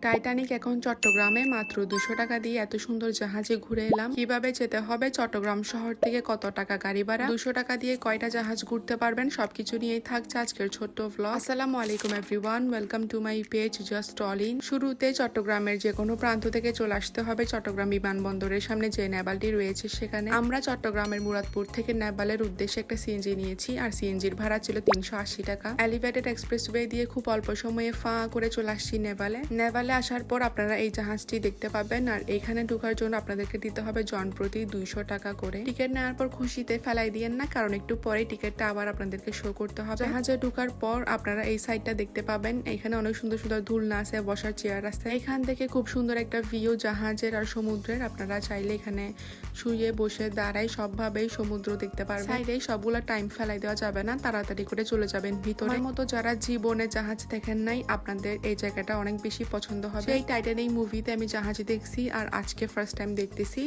Titanic এখন চট্টগ্রামে মাত্র 200 টাকা দিয়ে এত সুন্দর জাহাজে ঘুরে এলাম। কিভাবে যেতে হবে, চট্টগ্রাম শহর থেকে কত টাকা গাড়ি ভাড়া, 200 টাকা দিয়ে কয়টা জাহাজ ঘুরতে পারবেন, সবকিছু নিয়েই থাকছে আজকের ছোট্ট ভ্লগ। আসসালামু আলাইকুম everyone, welcome to my page just all in. শুরুতে চট্টগ্রামের যে কোনো প্রান্ত থেকে চলে আসতে হবে চট্টগ্রাম বিমানবন্দরের সামনে যে নেভালটি রয়েছে সেখানে। আমরা চট্টগ্রামের মুরাদপুর থেকে নেভালের উদ্দেশ্যে একটা সিএনজি নিয়েছি, আর সিএনজির ভাড়া ছিল 380 টাকা। এলিভেটেড এক্সপ্রেসওয়ে দিয়ে খুব অল্প সময়ে ফাঁ করে চলে আসছি নেভালে আসার পর আপনারা এই জাহাজটি দেখতে পাবেন, আর এখানে ঢোকার জন্য আপনাদেরকে দিতে হবে জনপ্রতি 200 টাকা করে। টিকিট নেওয়ার পর খুশিতে ফেলাই দিয়েন না, কারণ একটু পরে টিকিটটা আবার আপনাদেরকে শো করতে হবে। জাহাজে ঢোকার পর আপনারা এই সাইডটা দেখতে পাবেন, এখানে অনেক সুন্দর সুন্দর দোলনা আছে, বসার চেয়ার আছে। এখান থেকে খুব সুন্দর একটা ভিউ জাহাজের আর সমুদ্রের। আপনারা চাইলে এখানে শুয়ে বসে দাঁড়াই সবভাবেই সমুদ্র দেখতে পারবেন। সাইডে সবগুলো টাইম ফেলাই দেওয়া যাবে না, তাড়াতাড়ি করে চলে যাবেন ভিতরে। মতো যারা জীবনে জাহাজ দেখেন নাই, আপনাদের এই জায়গাটা অনেক বেশি পছন্দ হবে। এই টাইটানিক মুভিতে আমি জাহাজে দেখছি, আর আজকে ফার্স্ট টাইম দেখতেছি,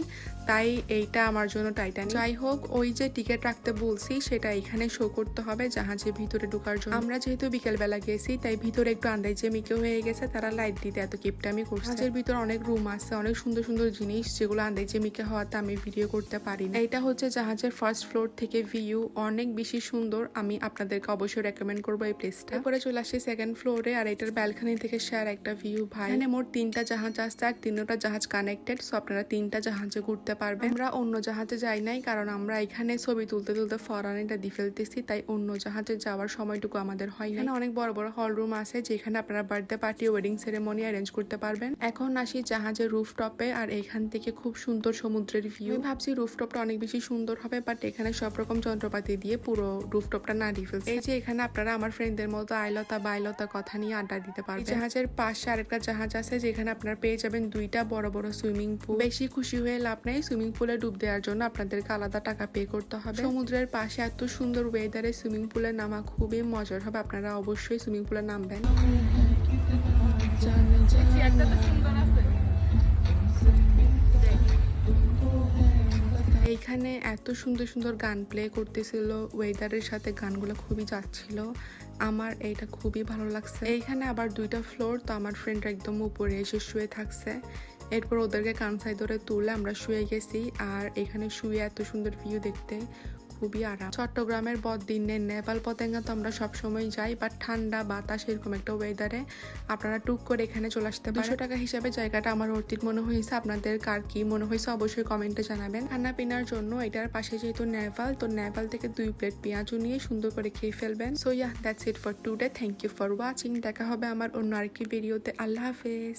তাই এইটা আমার জন্য টাইটানিক। যাই হোক, ওই যে টিকিট রাখতে বলছি সেটা এখানে শো করতে হবে জাহাজের ভিতরে ঢোকার জন্য। আমরা যেহেতু বিকেল বেলা গেছি, তাই ভিতরে একটু আন্দাজে মিকে হয়ে গেছে, তারা লাইট দিতে এত কিপটামি করছে। জাহাজের ভিতরে অনেক রুম আছে, অনেক সুন্দর সুন্দর জিনিস, যেগুলো আন্দাজে মিকে হওয়াতে আমি ভিডিও করতে পারি না। এইটা হচ্ছে জাহাজের ফার্স্ট ফ্লোর থেকে ভিউ, অনেক বেশি সুন্দর। আমি আপনাদেরকে অবশ্যই রেকমেন্ড করবো এই প্লেসটা। এরপরে চলে আসছি সেকেন্ড ফ্লোরে, আর এটার ব্যালকনি থেকে শেয়ার একটা ভিউ। ভাই, এখানে মোট 3টা জাহাজ আসছে, আর 3টা জাহাজ কানেক্টেড, সো আপনারা 3টা জাহাজে ঘুরতে পারবেন। আমরা অন্য জাহাজে যাই নাই, কারণ আমরা এখানে ছবি তুলতে তুলতে ফরানিটা দিয়ে ফেলতেছি, তাই অন্য জাহাজে যাওয়ার সময়টুকু আমাদের হয় না। অনেক বড় বড় হল রুম আছে, যেখানে আপনারা birthday party, wedding ceremony arrange করতে পারবেন। এখন আসি জাহাজের রুফটপে, আর এখান থেকে খুব সুন্দর সমুদ্রের ভিউ। আমি ভাবছি রুফটপটা অনেক বেশি সুন্দর হবে, বাট এখানে সব রকম যন্ত্রপাতি দিয়ে পুরো রুফটপটা না দিয়ে ফেলছে। এই যে এখানে আপনারা আমার ফ্রেন্ডদের মতো আইলতা বাইলতা কথা নিয়ে আড্ডা দিতে পারবেন। জাহাজের পাশে আরেকটা জাহাজ আছে, যেখানে আপনারা পেয়ে যাবেন 2টা বড় বড় সুইমিং পুল। বেশি খুশি হয়ে লাভ নেই, সুইমিং পুলে ডুব দেওয়ার জন্য আপনাদেরকে আলাদা টাকা পে করতে হবে। সমুদ্রের পাশে এত সুন্দর ওয়েদারে সুইমিং পুলে নামা খুবই মজার হবে, আপনারা অবশ্যই সুইমিং পুলে নামবেন। এইখানে এত সুন্দর সুন্দর গান প্লে করতেছিল, ওয়েদারের সাথে গানগুলো খুবই যাচ্ছিল, আমার এইটা খুবই ভালো লাগছে। এইখানে আবার 2টা ফ্লোর, তো আমার ফ্রেন্ডরা একদম উপরে এসে শুয়ে থাকছে। এরপর ওদেরকে কানসাই ধরে তুলে আমরা শুয়ে গেছি, আর এখানে শুয়ে এত সুন্দর ভিউ দেখতে খুবই আরাম। চট্টগ্রামের বড়দিনে নেপাল পতেঙ্গা তো আমরা সবসময় যাই, বাট ঠান্ডা বাতাস এরকম একটা ওয়েদারে আপনারা টুক করে এখানে চলে আসতে পারেন। 200 টাকা হিসাবে জায়গাটা আমার অর্থিত মনে হয়েছে। আপনাদের কার কি মনে হয়েছে অবশ্যই কমেন্টে জানাবেন। খানা পিনার জন্য এটার পাশে যেহেতু নেপাল, তো নেপাল থেকে 2 প্লেট পেঁয়াজু নিয়ে সুন্দর করে খেয়ে ফেলবেন। So yeah, that's it for today. Thank you for watching. দেখা হবে আমার অন্য আরেকটি ভিডিওতে। আল্লাহ হাফেজ।